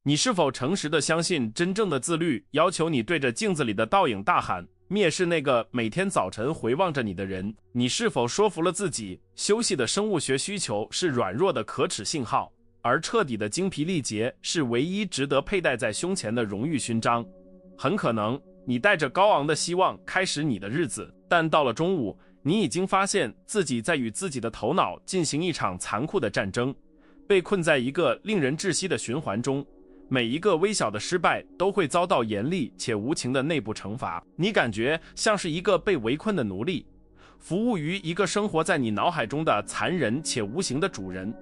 你是否诚实地相信真正的自律要求你对着镜子里的倒影大喊，蔑视那个每天早晨回望着你的人？你是否说服了自己，休息的生物学需求是软弱的可耻信号，而彻底的精疲力竭是唯一值得佩戴在胸前的荣誉勋章？很可能你带着高昂的希望开始你的日子，但到了中午，你已经发现自己在与自己的头脑进行一场残酷的战争，被困在一个令人窒息的循环中。每一个微小的失败都会遭到严厉且无情的内部惩罚，你感觉像是一个被围困的奴隶，服务于一个生活在你脑海中的残忍且无形的主人，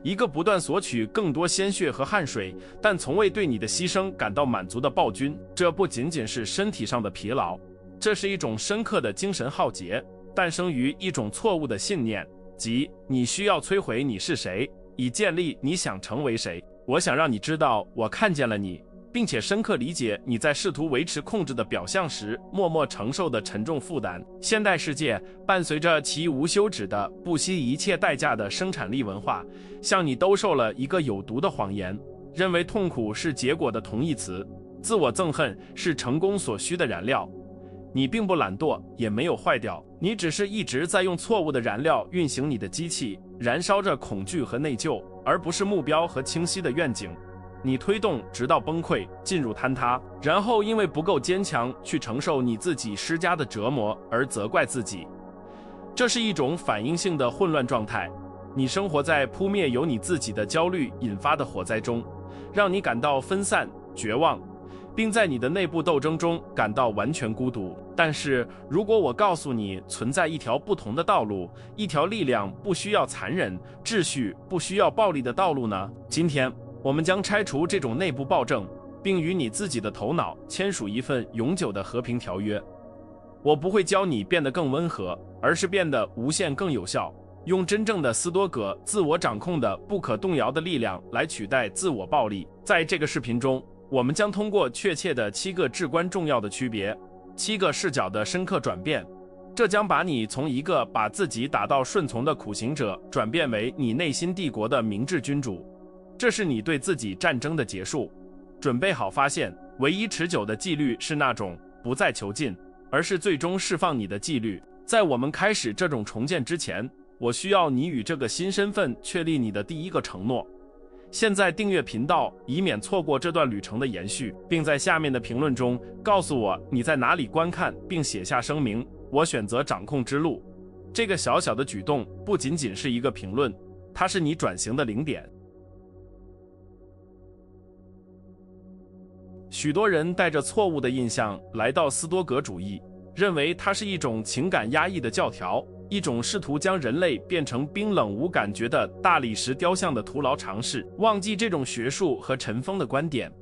一个不断索取更多鲜血和汗水，但从未对你的牺牲感到满足的暴君。这不仅仅是身体上的疲劳，这是一种深刻的精神浩劫，诞生于一种错误的信念，即你需要摧毁你是谁，以建立你想成为谁。我想让你知道，我看见了你，并且深刻理解你在试图维持控制的表象时默默承受的沉重负担。现代世界伴随着其无休止的、不惜一切代价的生产力文化，向你兜售了一个有毒的谎言，认为痛苦是结果的同义词，自我憎恨是成功所需的燃料。你并不懒惰，也没有坏掉，你只是一直在用错误的燃料运行你的机器，燃烧着恐惧和内疚，而不是目标和清晰的愿景。你推动直到崩溃，进入坍塌，然后因为不够坚强去承受你自己施加的折磨而责怪自己。这是一种反应性的混乱状态，你生活在扑灭由你自己的焦虑引发的火灾中，让你感到分散、绝望，并在你的内部斗争中感到完全孤独。但是如果我告诉你存在一条不同的道路，一条力量不需要残忍、秩序不需要暴力的道路呢？今天我们将拆除这种内部暴政，并与你自己的头脑签署一份永久的和平条约。我不会教你变得更温和，而是变得无限更有效，用真正的斯多葛自我掌控的不可动摇的力量来取代自我暴力。在这个视频中，我们将通过确切的7个至关重要的区别，7个视角的深刻转变，这将把你从一个把自己打到顺从的苦行者转变为你内心帝国的明智君主。这是你对自己战争的结束。准备好发现，唯一持久的纪律是那种不再囚禁，而是最终释放你的纪律。在我们开始这种重建之前，我需要你与这个新身份确立你的第一个承诺。现在订阅频道，以免错过这段旅程的延续，并在下面的评论中告诉我你在哪里观看，并写下声明：我选择掌控之路。这个小小的举动不仅仅是一个评论，它是你转型的零点。许多人带着错误的印象来到斯多葛主义，认为它是一种情感压抑的教条，一种试图将人类变成冰冷无感觉的大理石雕像的徒劳尝试。忘记这种学术和尘封的观点，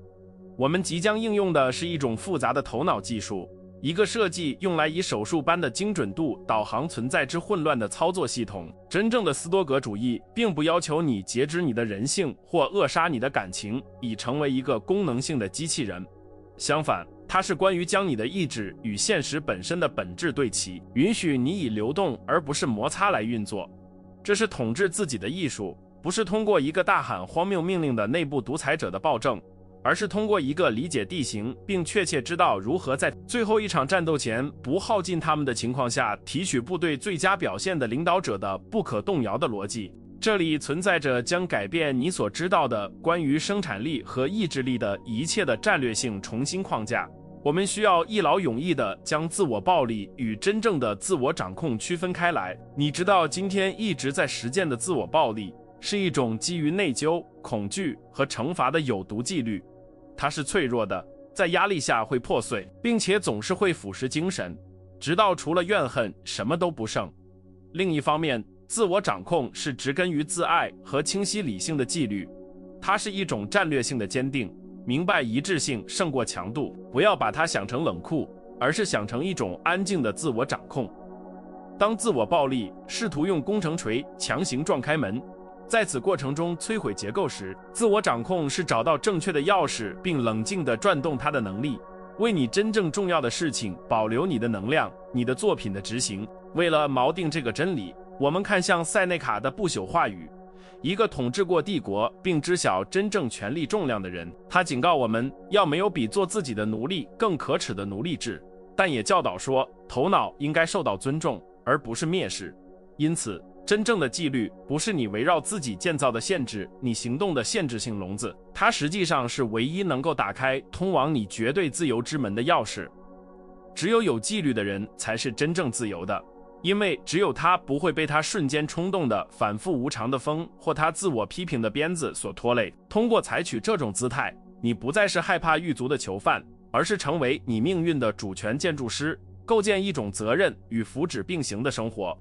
我们即将应用的是一种复杂的头脑技术，一个设计用来以手术般的精准度导航存在之混乱的操作系统。真正的斯多葛主义并不要求你截肢你的人性或扼杀你的感情，以成为一个功能性的机器人。相反，它是关于将你的意志与现实本身的本质对齐，允许你以流动而不是摩擦来运作。这是统治自己的艺术，不是通过一个大喊荒谬命令的内部独裁者的暴政，而是通过一个理解地形并确切知道如何在最后一场战斗前不耗尽他们的情况下提取部队最佳表现的领导者的不可动摇的逻辑。这里存在着将改变你所知道的关于生产力和意志力的一切的战略性重新框架。我们需要一劳永逸地将自我暴力与真正的自我掌控区分开来。你知道，今天一直在实践的自我暴力是一种基于内疚、恐惧和惩罚的有毒纪律。它是脆弱的，在压力下会破碎，并且总是会腐蚀精神，直到除了怨恨什么都不剩。另一方面，自我掌控是植根于自爱和清晰理性的纪律，它是一种战略性的坚定，明白一致性胜过强度。不要把它想成冷酷，而是想成一种安静的自我掌控。当自我暴力试图用工程锤强行撞开门，在此过程中摧毁结构时，自我掌控是找到正确的钥匙并冷静地转动它的能力，为你真正重要的事情保留你的能量，你的作品的执行。为了锚定这个真理，我们看向塞内卡的不朽话语：一个统治过帝国并知晓真正权力重量的人，他警告我们要没有比做自己的奴隶更可耻的奴隶制，但也教导说头脑应该受到尊重，而不是蔑视。因此真正的纪律不是你围绕自己建造的限制你行动的限制性笼子，它实际上是唯一能够打开通往你绝对自由之门的钥匙。只有有纪律的人才是真正自由的，因为只有他不会被他瞬间冲动的反复无常的风或他自我批评的鞭子所拖累。通过采取这种姿态，你不再是害怕狱卒的囚犯，而是成为你命运的主权建筑师，构建一种责任与福祉并行的生活。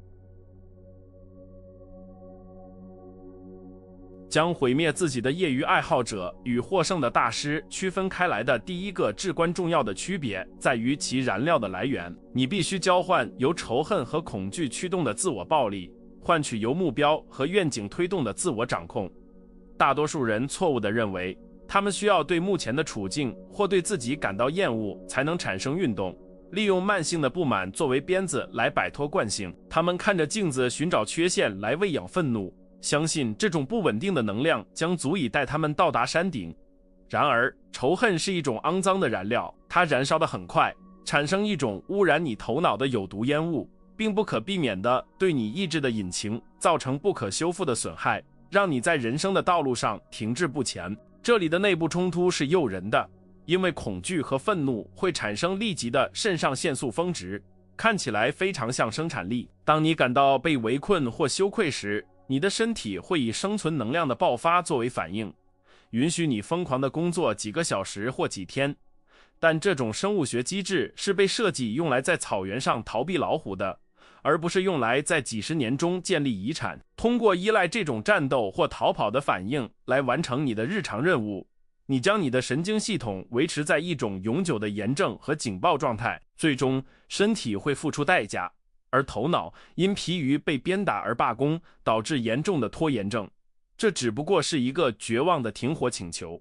将毁灭自己的业余爱好者与获胜的大师区分开来的第一个至关重要的区别在于其燃料的来源。你必须交换由仇恨和恐惧驱动的自我暴力，换取由目标和愿景推动的自我掌控。大多数人错误地认为，他们需要对目前的处境或对自己感到厌恶才能产生运动，利用慢性的不满作为鞭子来摆脱惯性。他们看着镜子寻找缺陷来喂养愤怒，相信这种不稳定的能量将足以带他们到达山顶。然而，仇恨是一种肮脏的燃料，它燃烧得很快，产生一种污染你头脑的有毒烟雾，并不可避免地对你意志的引擎造成不可修复的损害，让你在人生的道路上停滞不前。这里的内部冲突是诱人的，因为恐惧和愤怒会产生立即的肾上腺素峰值，看起来非常像生产力。当你感到被围困或羞愧时，你的身体会以生存能量的爆发作为反应，允许你疯狂地工作几个小时或几天。但这种生物学机制是被设计用来在草原上逃避老虎的，而不是用来在几十年中建立遗产。通过依赖这种战斗或逃跑的反应来完成你的日常任务，你将你的神经系统维持在一种永久的炎症和警报状态，最终身体会付出代价，而头脑因疲于被鞭打而罢工，导致严重的拖延症。这只不过是一个绝望的停火请求。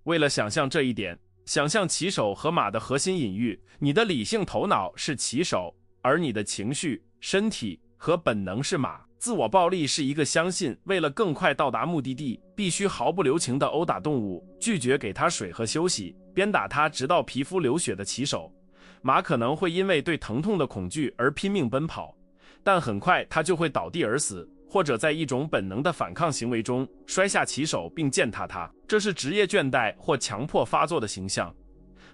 为了想象这一点，想象骑手和马的核心隐喻，你的理性头脑是骑手，而你的情绪、身体和本能是马。自我暴力是一个相信为了更快到达目的地，必须毫不留情地殴打动物，拒绝给它水和休息，鞭打它直到皮肤流血的骑手。马可能会因为对疼痛的恐惧而拼命奔跑，但很快它就会倒地而死，或者在一种本能的反抗行为中摔下骑手并践踏它。这是职业倦怠或强迫发作的形象。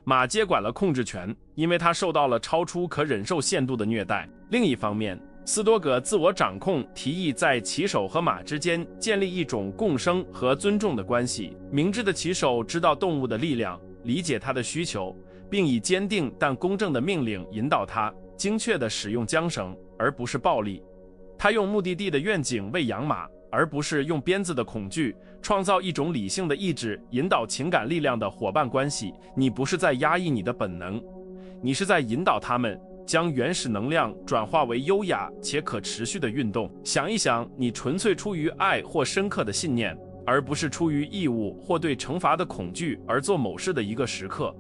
马接管了控制权，因为它受到了超出可忍受限度的虐待。另一方面，斯多葛自我掌控提议在骑手和马之间建立一种共生和尊重的关系。明智的骑手知道动物的力量，理解它的需求，并以坚定但公正的命令引导它，精确地使用缰绳，而不是暴力。他用目的地的愿景喂养马，而不是用鞭子的恐惧，创造一种理性的意志引导情感力量的伙伴关系。你不是在压抑你的本能，你是在引导他们将原始能量转化为优雅且可持续的运动。想一想，你纯粹出于爱或深刻的信念，而不是出于义务或对惩罚的恐惧而做某事的一个时刻。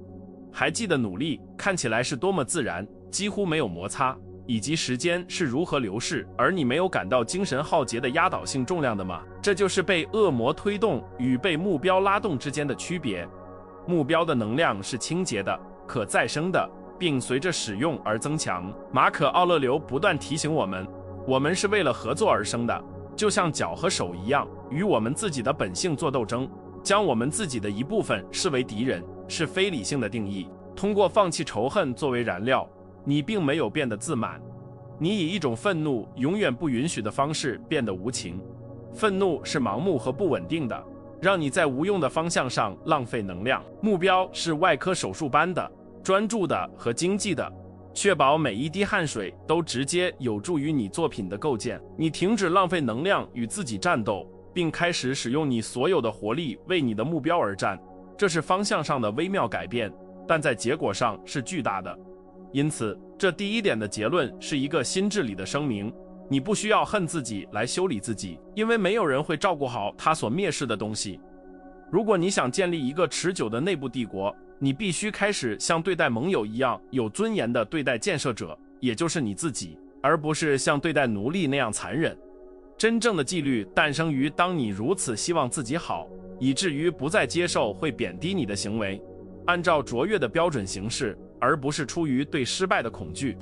还记得努力看起来是多么自然，几乎没有摩擦，以及时间是如何流逝，而你没有感到精神浩劫的压倒性重量的吗？这就是被恶魔推动与被目标拉动之间的区别。目标的能量是清洁的、可再生的，并随着使用而增强。马可·奥勒留不断提醒我们，我们是为了合作而生的，就像脚和手一样，与我们自己的本性做斗争，将我们自己的一部分视为敌人，是非理性的定义。通过放弃仇恨作为燃料，你并没有变得自满，你以一种愤怒永远不允许的方式变得无情。愤怒是盲目和不稳定的，让你在无用的方向上浪费能量。目标是外科手术般的、专注的和经济的，确保每一滴汗水都直接有助于你作品的构建。你停止浪费能量与自己战斗，并开始使用你所有的活力为你的目标而战。这是方向上的微妙改变，但在结果上是巨大的。因此，这第一点的结论是一个心智里的声明：你不需要恨自己来修理自己，因为没有人会照顾好他所蔑视的东西。如果你想建立一个持久的内部帝国，你必须开始像对待盟友一样有尊严地对待建设者，也就是你自己，而不是像对待奴隶那样残忍。真正的纪律诞生于当你如此希望自己好，以至于不再接受会贬低你的行为，按照卓越的标准行事，而不是出于对失败的恐惧。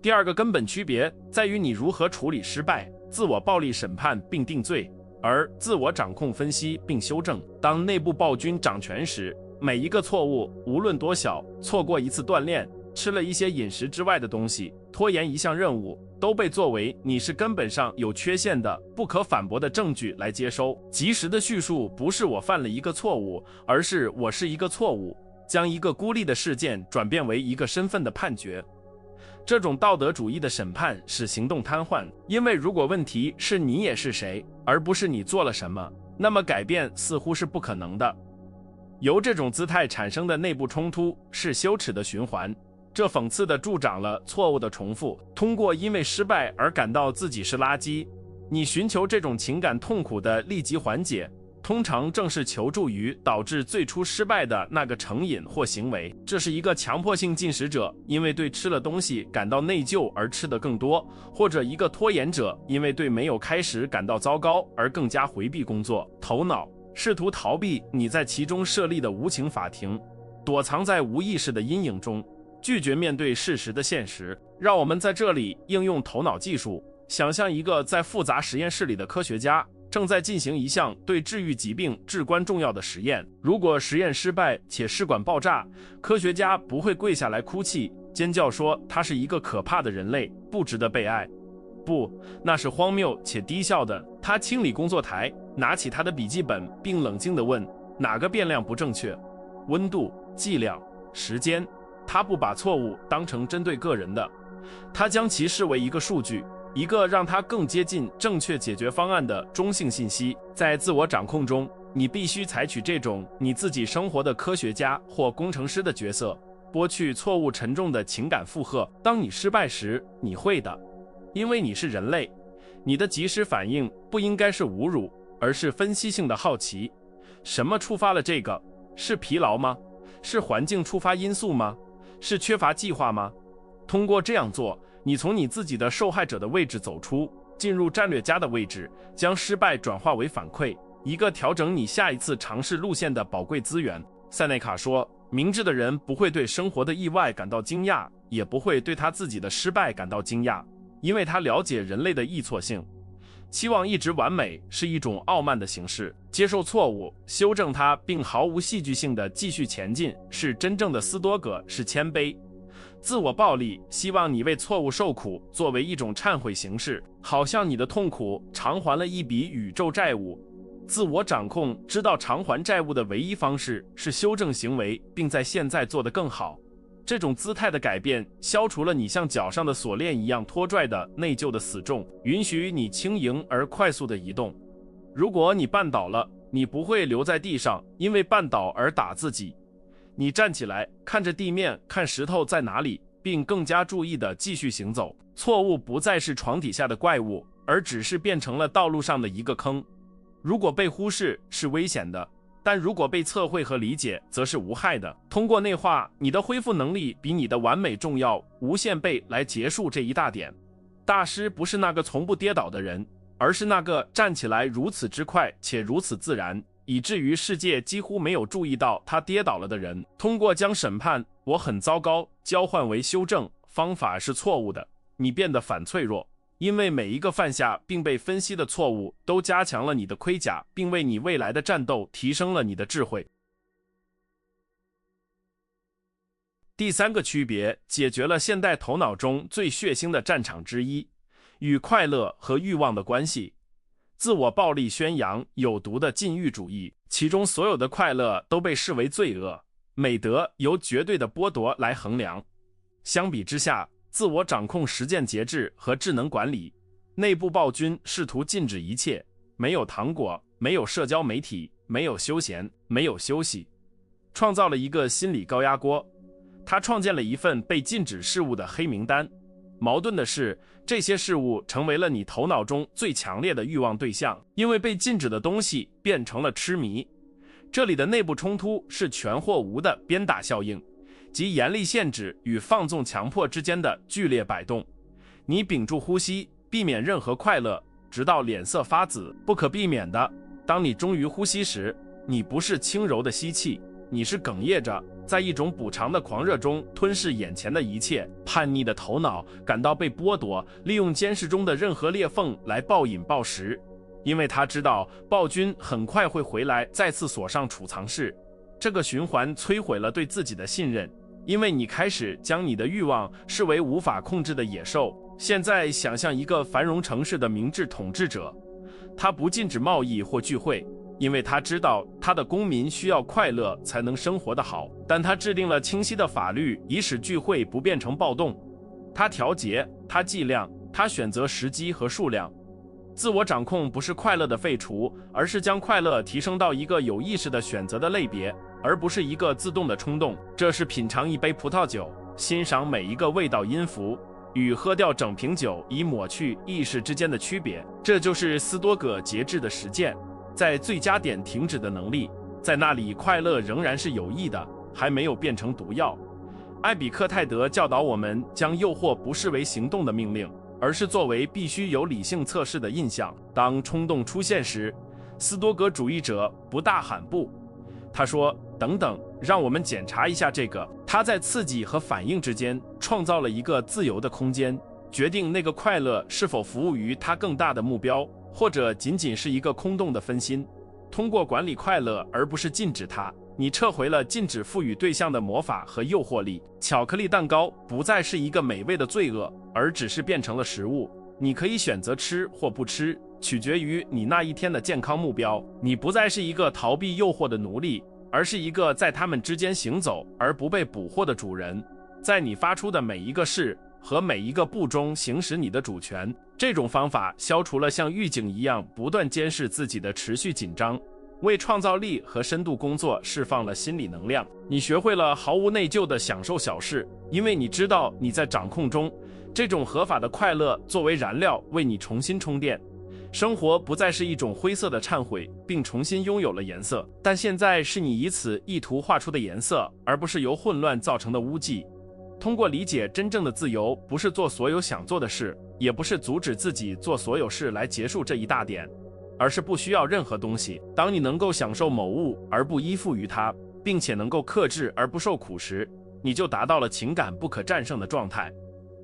第二个根本区别在于你如何处理失败，自我暴力审判并定罪，而自我掌控分析并修正。当内部暴君掌权时，每一个错误，无论多小，错过一次锻炼，吃了一些饮食之外的东西，拖延一项任务，都被作为你是根本上有缺陷的、不可反驳的证据来接收。及时的叙述不是我犯了一个错误，而是我是一个错误，将一个孤立的事件转变为一个身份的判决。这种道德主义的审判使行动瘫痪，因为如果问题是你也是谁，而不是你做了什么，那么改变似乎是不可能的。由这种姿态产生的内部冲突是羞耻的循环，这讽刺地助长了错误的重复。通过因为失败而感到自己是垃圾，你寻求这种情感痛苦的立即缓解，通常正是求助于导致最初失败的那个成瘾或行为。这是一个强迫性进食者因为对吃了东西感到内疚而吃得更多，或者一个拖延者因为对没有开始感到糟糕而更加回避工作。头脑试图逃避你在其中设立的无情法庭，躲藏在无意识的阴影中，拒绝面对事实的现实。让我们在这里应用头脑技术，想象一个在复杂实验室里的科学家正在进行一项对治愈疾病至关重要的实验。如果实验失败且试管爆炸，科学家不会跪下来哭泣，尖叫说他是一个可怕的人类，不值得被爱。不，那是荒谬且低效的。他清理工作台，拿起他的笔记本，并冷静地问：哪个变量不正确？温度、剂量、时间。他不把错误当成针对个人的，他将其视为一个数据，一个让他更接近正确解决方案的中性信息。在自我掌控中，你必须采取这种你自己生活的科学家或工程师的角色，剥去错误沉重的情感负荷。当你失败时，你会的，因为你是人类。你的及时反应不应该是侮辱，而是分析性的好奇。什么触发了这个？是疲劳吗？是环境触发因素吗？是缺乏计划吗？通过这样做，你从你自己的受害者的位置走出，进入战略家的位置，将失败转化为反馈，一个调整你下一次尝试路线的宝贵资源。塞内卡说，明智的人不会对生活的意外感到惊讶，也不会对他自己的失败感到惊讶，因为他了解人类的易错性。期望一直完美是一种傲慢的形式，接受错误，修正它，并毫无戏剧性地继续前进是真正的斯多葛，是谦卑。自我暴力希望你为错误受苦作为一种忏悔形式，好像你的痛苦偿还了一笔宇宙债务。自我掌控知道偿还债务的唯一方式是修正行为，并在现在做得更好。这种姿态的改变消除了你像脚上的锁链一样拖拽的内疚的死重，允许你轻盈而快速的移动。如果你绊倒了，你不会留在地上因为绊倒而打自己。你站起来，看着地面，看石头在哪里，并更加注意地继续行走。错误不再是床底下的怪物，而只是变成了道路上的一个坑。如果被忽视是危险的，但如果被测绘和理解则是无害的。通过内化，你的恢复能力比你的完美重要无限倍来结束这一大点。大师不是那个从不跌倒的人，而是那个站起来如此之快且如此自然，以至于世界几乎没有注意到他跌倒了的人。通过将审判我很糟糕交换为修正方法是错误的，你变得反脆弱，因为每一个犯下并被分析的错误都加强了你的盔甲，并为你未来的战斗提升了你的智慧。第三个区别解决了现代头脑中最血腥的战场之一，与快乐和欲望的关系。自我暴力宣扬有毒的禁欲主义，其中所有的快乐都被视为罪恶，美德由绝对的剥夺来衡量。相比之下，自我掌控实践节制和智能管理，内部暴君试图禁止一切，没有糖果，没有社交媒体，没有休闲，没有休息，创造了一个心理高压锅。他创建了一份被禁止事物的黑名单。矛盾的是，这些事物成为了你头脑中最强烈的欲望对象，因为被禁止的东西变成了痴迷。这里的内部冲突是全或无的鞭打效应。即严厉限制与放纵强迫之间的剧烈摆动。你屏住呼吸，避免任何快乐，直到脸色发紫。不可避免的，当你终于呼吸时，你不是轻柔的吸气，你是哽咽着，在一种补偿的狂热中吞噬眼前的一切。叛逆的头脑感到被剥夺，利用监视中的任何裂缝来暴饮暴食，因为他知道暴君很快会回来，再次锁上储藏室。这个循环摧毁了对自己的信任，因为你开始将你的欲望视为无法控制的野兽。现在想象一个繁荣城市的明智统治者，他不禁止贸易或聚会，因为他知道他的公民需要快乐才能生活得好，但他制定了清晰的法律，以使聚会不变成暴动。他调节，他计量，他选择时机和数量。自我掌控不是快乐的废除，而是将快乐提升到一个有意识的选择的类别，而不是一个自动的冲动。这是品尝一杯葡萄酒，欣赏每一个味道音符，与喝掉整瓶酒以抹去意识之间的区别。这就是斯多葛节制的实践，在最佳点停止的能力，在那里快乐仍然是有益的，还没有变成毒药。艾比克泰德教导我们将诱惑不视为行动的命令，而是作为必须有理性测试的印象。当冲动出现时，斯多葛主义者不大喊不，他说等等，让我们检查一下这个。他在刺激和反应之间创造了一个自由的空间，决定那个快乐是否服务于他更大的目标，或者仅仅是一个空洞的分心。通过管理快乐而不是禁止它，你撤回了禁止赋予对象的魔法和诱惑力。巧克力蛋糕不再是一个美味的罪恶，而只是变成了食物。你可以选择吃或不吃，取决于你那一天的健康目标。你不再是一个逃避诱惑的奴隶，而是一个在他们之间行走而不被捕获的主人，在你发出的每一个是和每一个不中行使你的主权。这种方法消除了像狱警一样不断监视自己的持续紧张，为创造力和深度工作释放了心理能量。你学会了毫无内疚地享受小事，因为你知道你在掌控中。这种合法的快乐作为燃料为你重新充电。生活不再是一种灰色的忏悔，并重新拥有了颜色，但现在是你以此意图画出的颜色，而不是由混乱造成的污迹。通过理解真正的自由，不是做所有想做的事，也不是阻止自己做所有事来结束这一大点，而是不需要任何东西。当你能够享受某物而不依附于它，并且能够克制而不受苦时，你就达到了情感不可战胜的状态。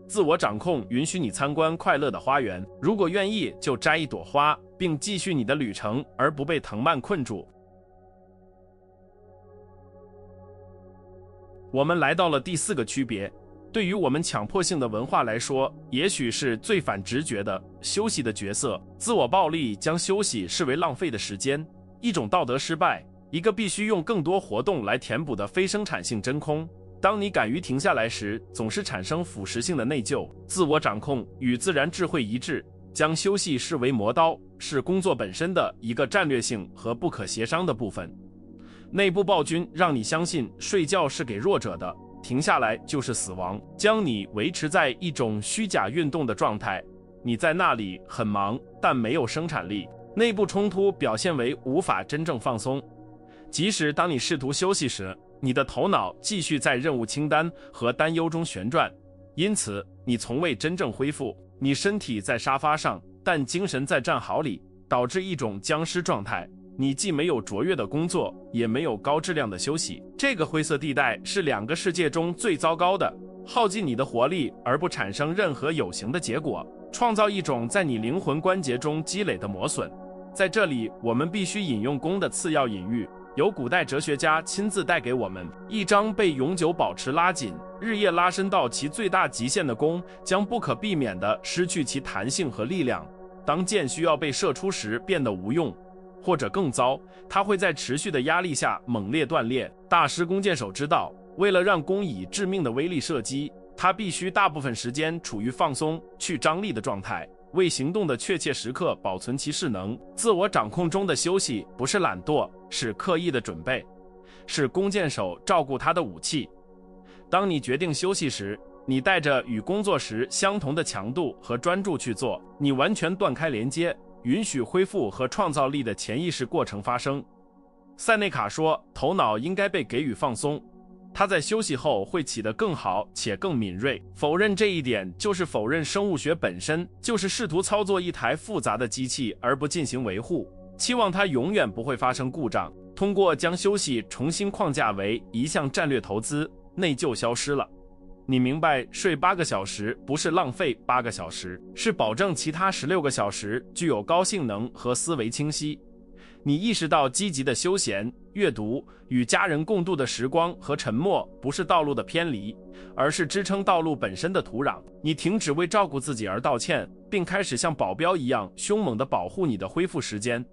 自我掌控允许你参观快乐的花园，如果愿意就摘一朵花，并继续你的旅程，而不被藤蔓困住。我们来到了第4个区别，对于我们强迫性的文化来说，也许是最反直觉的休息的角色。自我暴力将休息视为浪费的时间，一种道德失败，一个必须用更多活动来填补的非生产性真空。当你敢于停下来时，总是产生腐蚀性的内疚。自我掌控与自然智慧一致，将休息视为磨刀，是工作本身的一个战略性和不可协商的部分。内部暴君让你相信睡觉是给弱者的，停下来就是死亡，将你维持在一种虚假运动的状态。你在那里很忙，但没有生产力。内部冲突表现为无法真正放松，即使当你试图休息时，你的头脑继续在任务清单和担忧中旋转，因此你从未真正恢复。你身体在沙发上，但精神在战壕里，导致一种僵尸状态。你既没有卓越的工作，也没有高质量的休息。这个灰色地带是2个世界中最糟糕的，耗尽你的活力而不产生任何有形的结果，创造一种在你灵魂关节中积累的磨损。在这里，我们必须引用弓的次要隐喻，由古代哲学家亲自带给我们。一张被永久保持拉紧、日夜拉伸到其最大极限的弓，将不可避免地失去其弹性和力量。当箭需要被射出时，变得无用，或者更糟，它会在持续的压力下猛烈断裂。大师弓箭手知道，为了让弓以致命的威力射击，他必须大部分时间处于放松、去张力的状态，为行动的确切时刻保存其势能。自我掌控中的休息不是懒惰，是刻意的准备，是弓箭手照顾他的武器。当你决定休息时，你带着与工作时相同的强度和专注去做，你完全断开连接，允许恢复和创造力的潜意识过程发生。塞内卡说，头脑应该被给予放松，它在休息后会起得更好且更敏锐。否认这一点，就是否认生物学本身，就是试图操作一台复杂的机器而不进行维护，期望它永远不会发生故障。通过将休息重新框架为一项战略投资，内疚消失了。你明白，睡8个小时不是浪费8个小时，是保证其他16个小时具有高性能和思维清晰。你意识到积极的休闲、阅读、与家人共度的时光和沉默不是道路的偏离，而是支撑道路本身的土壤。你停止为照顾自己而道歉，并开始像保镖一样凶猛地保护你的恢复时间。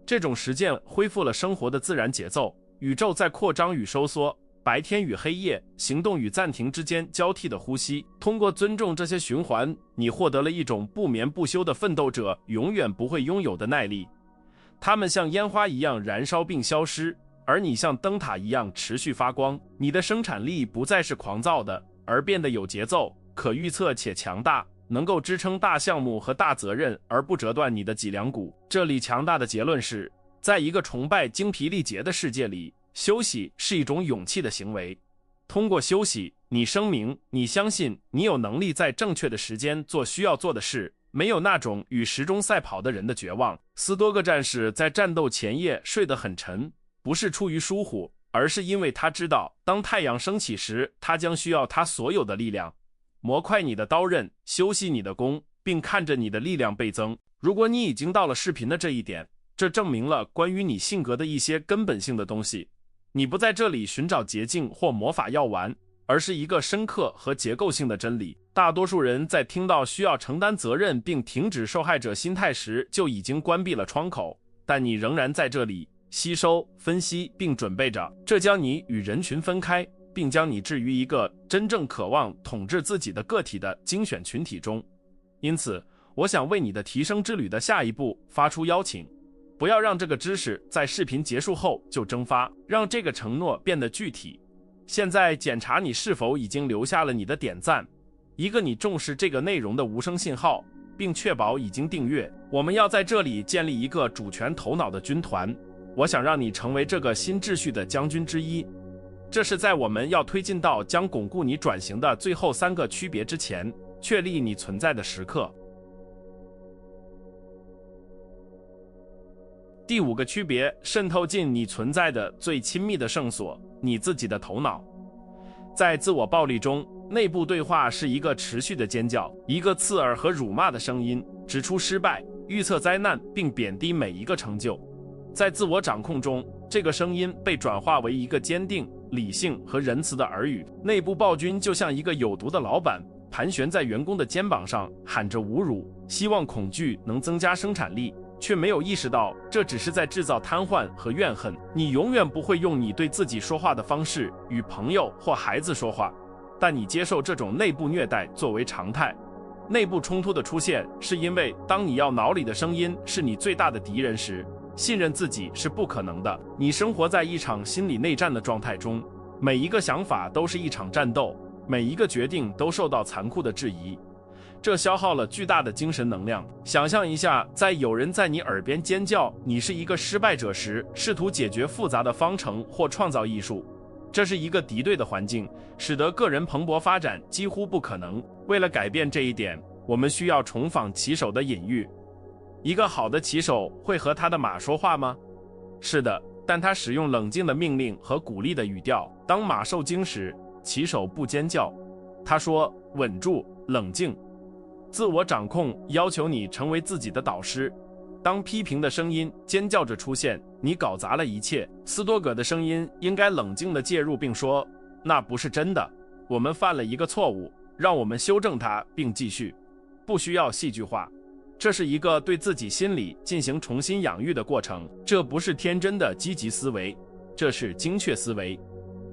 这种实践恢复了生活的自然节奏，宇宙在扩张与收缩，白天与黑夜，行动与暂停之间交替的呼吸。通过尊重这些循环，你获得了一种不眠不休的奋斗者永远不会拥有的耐力。它们像烟花一样燃烧并消失，而你像灯塔一样持续发光。你的生产力不再是狂躁的，而变得有节奏、可预测且强大，能够支撑大项目和大责任，而不折断你的脊梁骨。这里强大的结论是，在一个崇拜精疲力竭的世界里，休息是一种勇气的行为。通过休息，你声明，你相信你有能力在正确的时间做需要做的事，没有那种与时钟赛跑的人的绝望。斯多葛战士在战斗前夜睡得很沉，不是出于疏忽，而是因为他知道，当太阳升起时，他将需要他所有的力量。磨快你的刀刃，休息你的弓，并看着你的力量倍增。如果你已经到了视频的这一点，这证明了关于你性格的一些根本性的东西。你不在这里寻找捷径或魔法药丸，而是一个深刻和结构性的真理。大多数人在听到需要承担责任并停止受害者心态时就已经关闭了窗口，但你仍然在这里吸收、分析并准备着，这将你与人群分开，并将你置于一个真正渴望统治自己的个体的精选群体中。因此，我想为你的提升之旅的下一步发出邀请。不要让这个知识在视频结束后就蒸发，让这个承诺变得具体。现在检查你是否已经留下了你的点赞，一个你重视这个内容的无声信号，并确保已经订阅。我们要在这里建立一个主权头脑的军团，我想让你成为这个新秩序的将军之一。这是在我们要推进到将巩固你转型的最后3个区别之前，确立你存在的时刻。第5个区别，渗透进你存在的最亲密的圣所，你自己的头脑。在自我暴力中，内部对话是一个持续的尖叫，一个刺耳和辱骂的声音，指出失败，预测灾难，并贬低每一个成就。在自我掌控中，这个声音被转化为一个坚定、理性和仁慈的耳语。内部暴君就像一个有毒的老板，盘旋在员工的肩膀上，喊着侮辱，希望恐惧能增加生产力，却没有意识到这只是在制造瘫痪和怨恨。你永远不会用你对自己说话的方式与朋友或孩子说话，但你接受这种内部虐待作为常态。内部冲突的出现是因为当你要脑里的声音是你最大的敌人时，信任自己是不可能的。你生活在一场心理内战的状态中，每一个想法都是一场战斗，每一个决定都受到残酷的质疑，这消耗了巨大的精神能量。想象一下，在有人在你耳边尖叫你是一个失败者时，试图解决复杂的方程或创造艺术。这是一个敌对的环境，使得个人蓬勃发展几乎不可能。为了改变这一点，我们需要重仿骑手的隐喻。一个好的骑手会和他的马说话吗？是的，但他使用冷静的命令和鼓励的语调。当马受惊时，骑手不尖叫，他说：“稳住，冷静。”自我掌控要求你成为自己的导师。当批评的声音尖叫着出现，你搞砸了一切。斯多葛的声音应该冷静地介入并说：“那不是真的，我们犯了一个错误，让我们修正它并继续。”不需要戏剧化，这是一个对自己心理进行重新养育的过程。这不是天真的积极思维，这是精确思维。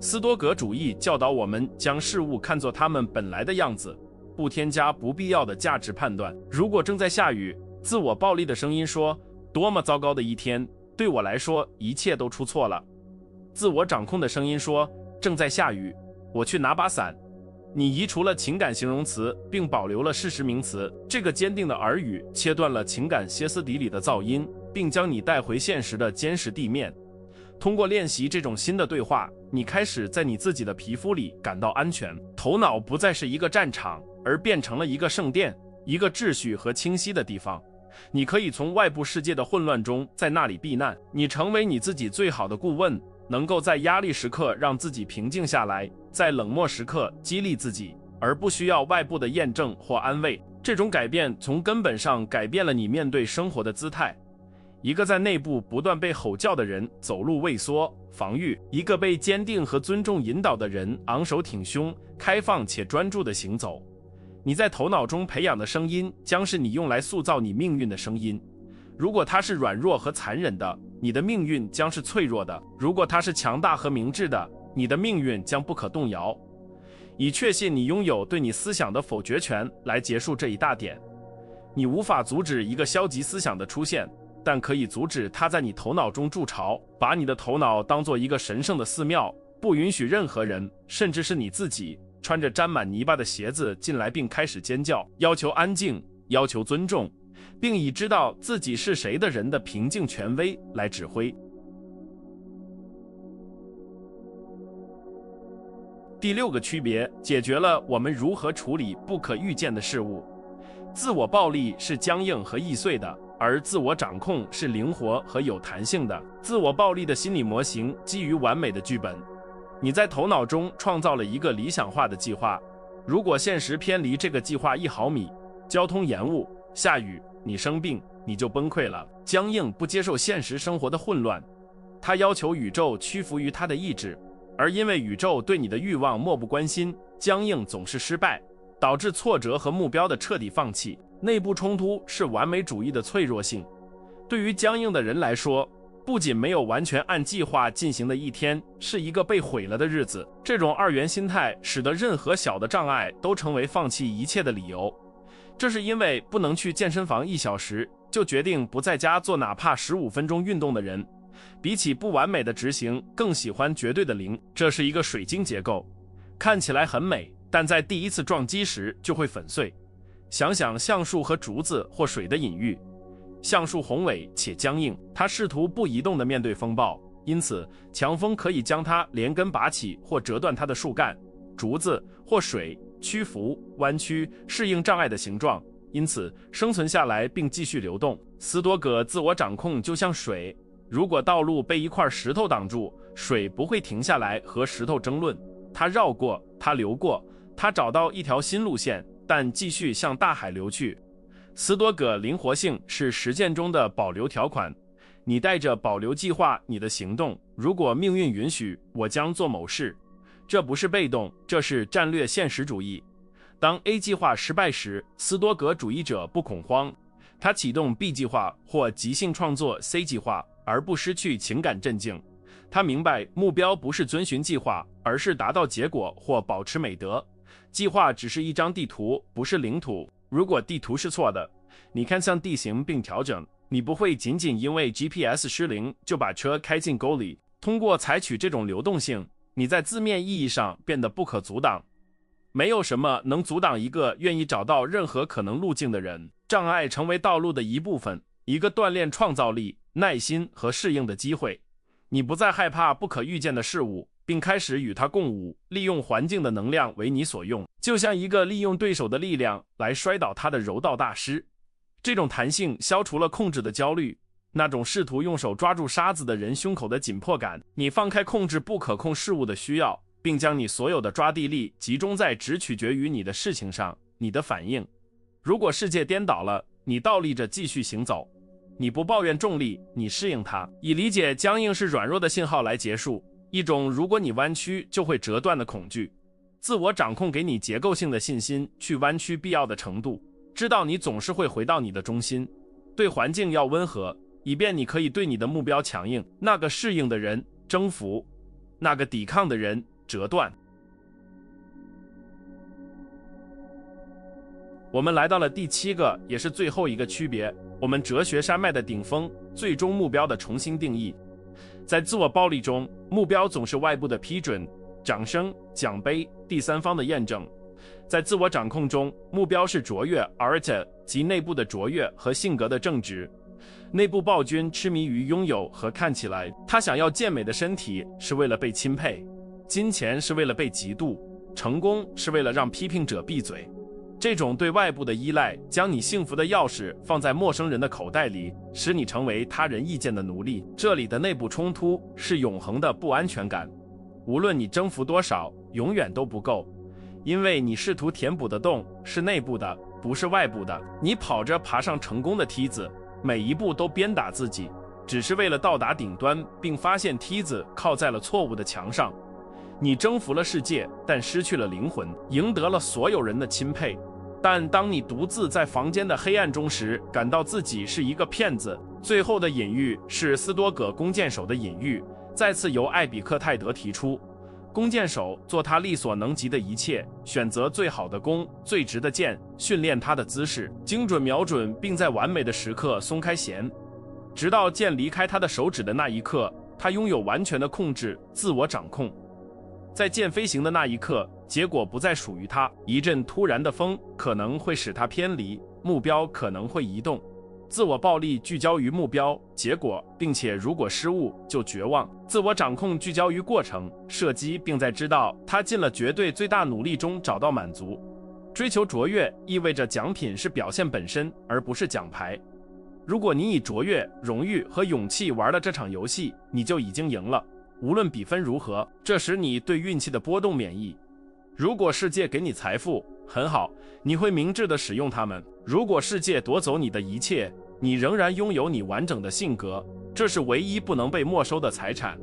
斯多葛主义教导我们将事物看作它们本来的样子，不添加不必要的价值判断。如果正在下雨，自我暴力的声音说：“多么糟糕的一天，对我来说一切都出错了。”自我掌控的声音说：“正在下雨，我去拿把伞。”你移除了情感形容词，并保留了事实名词。这个坚定的耳语切断了情感歇斯底里的噪音，并将你带回现实的坚实地面。通过练习这种新的对话，你开始在你自己的皮肤里感到安全，头脑不再是一个战场，而变成了一个圣殿，一个秩序和清晰的地方。你可以从外部世界的混乱中在那里避难，你成为你自己最好的顾问，能够在压力时刻让自己平静下来，在冷漠时刻激励自己，而不需要外部的验证或安慰。这种改变从根本上改变了你面对生活的姿态。一个在内部不断被吼叫的人走路畏缩防御，一个被坚定和尊重引导的人昂首挺胸开放且专注地行走。你在头脑中培养的声音将是你用来塑造你命运的声音。如果它是软弱和残忍的，你的命运将是脆弱的；如果它是强大和明智的，你的命运将不可动摇。以确信你拥有对你思想的否决权来结束这一大点。你无法阻止一个消极思想的出现，但可以阻止它在你头脑中筑巢，把你的头脑当作一个神圣的寺庙，不允许任何人，甚至是你自己，穿着沾满泥巴的鞋子进来并开始尖叫，要求安静，要求尊重，并以知道自己是谁的人的平静权威来指挥。第6个区别解决了我们如何处理不可预见的事物。自我暴力是僵硬和易碎的，而自我掌控是灵活和有弹性的。自我暴力的心理模型基于完美的剧本。你在头脑中创造了一个理想化的计划，如果现实偏离这个计划1毫米，交通延误、下雨、你生病，你就崩溃了。僵硬不接受现实生活的混乱，它要求宇宙屈服于它的意志，而因为宇宙对你的欲望漠不关心，僵硬总是失败，导致挫折和目标的彻底放弃。内部冲突是完美主义的脆弱性。对于僵硬的人来说，不仅没有完全按计划进行的一天，是一个被毁了的日子。这种二元心态使得任何小的障碍都成为放弃一切的理由。这是因为不能去健身房1小时，就决定不在家做哪怕15分钟运动的人，比起不完美的执行，更喜欢绝对的零。这是一个水晶结构，看起来很美，但在第一次撞击时就会粉碎。想想橡树和竹子或水的隐喻，橡树宏伟且僵硬，它试图不移动地面对风暴，因此强风可以将它连根拔起或折断它的树干。竹子或水屈服、弯曲，适应障碍的形状，因此生存下来并继续流动。斯多葛自我掌控就像水，如果道路被一块石头挡住，水不会停下来和石头争论，它绕过，它流过，它找到一条新路线，但继续向大海流去。斯多葛灵活性是实践中的保留条款，你带着保留计划你的行动，如果命运允许，我将做某事。这不是被动，这是战略现实主义。当 A 计划失败时，斯多葛主义者不恐慌，他启动 B 计划或即兴创作 C 计划，而不失去情感镇静。他明白目标不是遵循计划，而是达到结果或保持美德。计划只是一张地图，不是领土。如果地图是错的，你看向地形并调整，你不会仅仅因为 GPS 失灵就把车开进沟里。通过采取这种流动性，你在字面意义上变得不可阻挡。没有什么能阻挡一个愿意找到任何可能路径的人。障碍成为道路的一部分，一个锻炼创造力、耐心和适应的机会。你不再害怕不可预见的事物，并开始与它共舞，利用环境的能量为你所用，就像一个利用对手的力量来摔倒他的柔道大师。这种弹性消除了控制的焦虑，那种试图用手抓住沙子的人胸口的紧迫感。你放开控制不可控事物的需要，并将你所有的抓地力集中在只取决于你的事情上，你的反应。如果世界颠倒了，你倒立着继续行走。你不抱怨重力，你适应它。以理解僵硬是软弱的信号来结束，一种如果你弯曲就会折断的恐惧。自我掌控给你结构性的信心，去弯曲必要的程度，知道你总是会回到你的中心。对环境要温和，以便你可以对你的目标强硬。那个适应的人征服，那个抵抗的人折断。我们来到了第7个，也是最后一个区别，我们哲学山脉的顶峰，最终目标的重新定义。在自我暴力中，目标总是外部的批准、掌声、奖杯、第三方的验证。在自我掌控中，目标是卓越 Arete 及内部的卓越和性格的正直。内部暴君痴迷于拥有和看起来，他想要健美的身体是为了被钦佩，金钱是为了被嫉妒，成功是为了让批评者闭嘴。这种对外部的依赖，将你幸福的钥匙放在陌生人的口袋里，使你成为他人意见的奴隶。这里的内部冲突是永恒的不安全感，无论你征服多少，永远都不够，因为你试图填补的洞是内部的，不是外部的。你跑着爬上成功的梯子，每一步都鞭打自己，只是为了到达顶端，并发现梯子靠在了错误的墙上。你征服了世界，但失去了灵魂，赢得了所有人的钦佩。但当你独自在房间的黑暗中时，感到自己是一个骗子。最后的隐喻是斯多葛弓箭手的隐喻，再次由艾比克泰德提出。弓箭手做他力所能及的一切，选择最好的弓、最直的箭，训练他的姿势，精准瞄准，并在完美的时刻松开弦。直到箭离开他的手指的那一刻，他拥有完全的控制，自我掌控。在箭飞行的那一刻，结果不再属于他。一阵突然的风可能会使他偏离，目标可能会移动。自我暴力聚焦于目标、结果，并且如果失误就绝望。自我掌控聚焦于过程、射击，并在知道他尽了绝对最大努力中找到满足。追求卓越意味着奖品是表现本身，而不是奖牌。如果你以卓越、荣誉和勇气玩了这场游戏，你就已经赢了。无论比分如何，这使你对运气的波动免疫。如果世界给你财富，很好，你会明智地使用它们。如果世界夺走你的一切，你仍然拥有你完整的性格，这是唯一不能被没收的财产。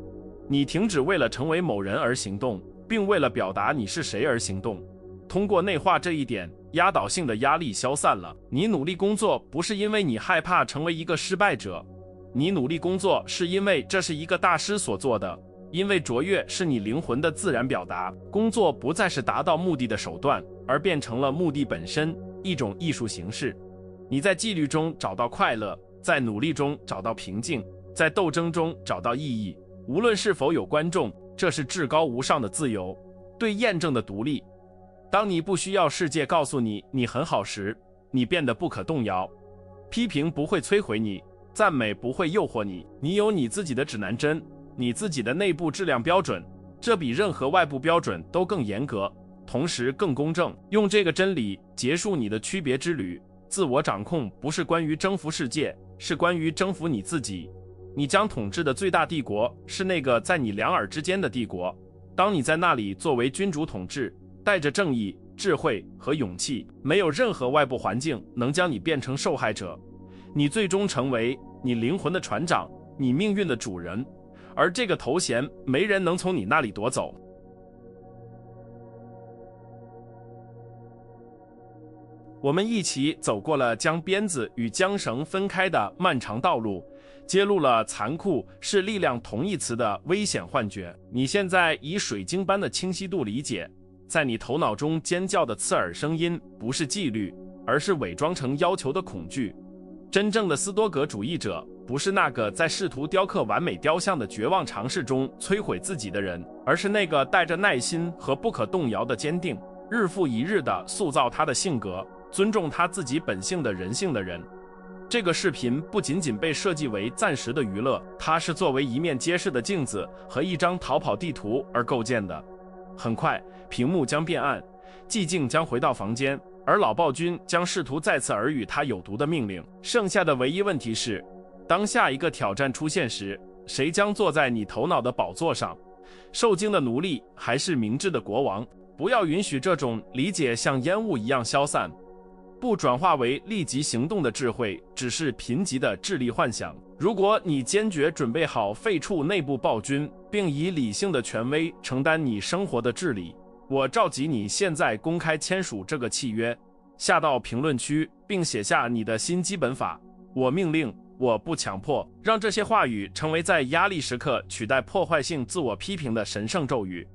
你停止为了成为某人而行动，并为了表达你是谁而行动。通过内化这一点，压倒性的压力消散了。你努力工作不是因为你害怕成为一个失败者，你努力工作是因为这是一个大师所做的，因为卓越是你灵魂的自然表达。工作不再是达到目的的手段，而变成了目的本身，一种艺术形式。你在纪律中找到快乐，在努力中找到平静，在斗争中找到意义。无论是否有观众，这是至高无上的自由，对验证的独立。当你不需要世界告诉你你很好时，你变得不可动摇。批评不会摧毁你，赞美不会诱惑你。你有你自己的指南针，你自己的内部质量标准，这比任何外部标准都更严格，同时更公正。用这个真理结束你的区别之旅。自我掌控不是关于征服世界，是关于征服你自己。你将统治的最大帝国是那个在你两耳之间的帝国。当你在那里作为君主统治，带着正义、智慧和勇气，没有任何外部环境能将你变成受害者。你最终成为你灵魂的船长，你命运的主人，而这个头衔没人能从你那里夺走。我们一起走过了将鞭子与缰绳分开的漫长道路，揭露了残酷是力量同义词的危险幻觉。你现在以水晶般的清晰度理解，在你头脑中尖叫的刺耳声音不是纪律，而是伪装成要求的恐惧。真正的斯多葛主义者不是那个在试图雕刻完美雕像的绝望尝试中摧毁自己的人，而是那个带着耐心和不可动摇的坚定，日复一日地塑造他的性格，尊重他自己本性的人性的人。这个视频不仅仅被设计为暂时的娱乐，它是作为一面揭示的镜子和一张逃跑地图而构建的。很快，屏幕将变暗，寂静将回到房间，而老暴君将试图再次耳语他有毒的命令。剩下的唯一问题是，当下一个挑战出现时，谁将坐在你头脑的宝座上？受惊的奴隶还是明智的国王？不要允许这种理解像烟雾一样消散，不转化为立即行动的智慧，只是贫瘠的智力幻想。如果你坚决准备好废黜内部暴君，并以理性的权威承担你生活的治理，我召集你现在公开签署这个契约，下到评论区，并写下你的新基本法。我命令，我不强迫，让这些话语成为在压力时刻取代破坏性自我批评的神圣咒语。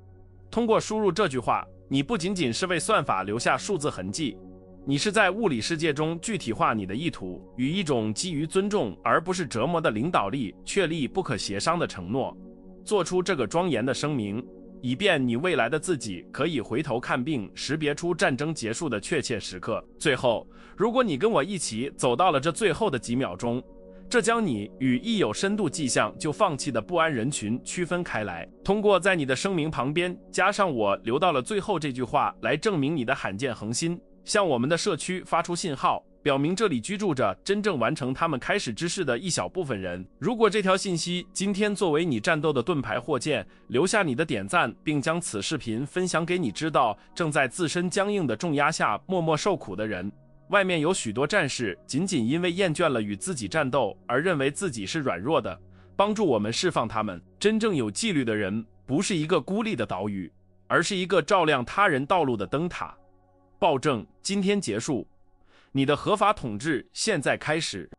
通过输入这句话，你不仅仅是为算法留下数字痕迹，你是在物理世界中具体化你的意图，与一种基于尊重而不是折磨的领导力确立不可协商的承诺。做出这个庄严的声明，以便你未来的自己可以回头看并识别出战争结束的确切时刻。最后，如果你跟我一起走到了这最后的几秒钟，这将你与一有深度迹象就放弃的不安人群区分开来。通过在你的声明旁边加上我留到了最后这句话来证明你的罕见恒心，向我们的社区发出信号，表明这里居住着真正完成他们开始之事的一小部分人。如果这条信息今天作为你战斗的盾牌或剑，留下你的点赞，并将此视频分享给你知道正在自身僵硬的重压下默默受苦的人。外面有许多战士仅仅因为厌倦了与自己战斗而认为自己是软弱的，帮助我们释放他们。真正有纪律的人不是一个孤立的岛屿，而是一个照亮他人道路的灯塔。暴政今天结束，你的合法统治现在开始。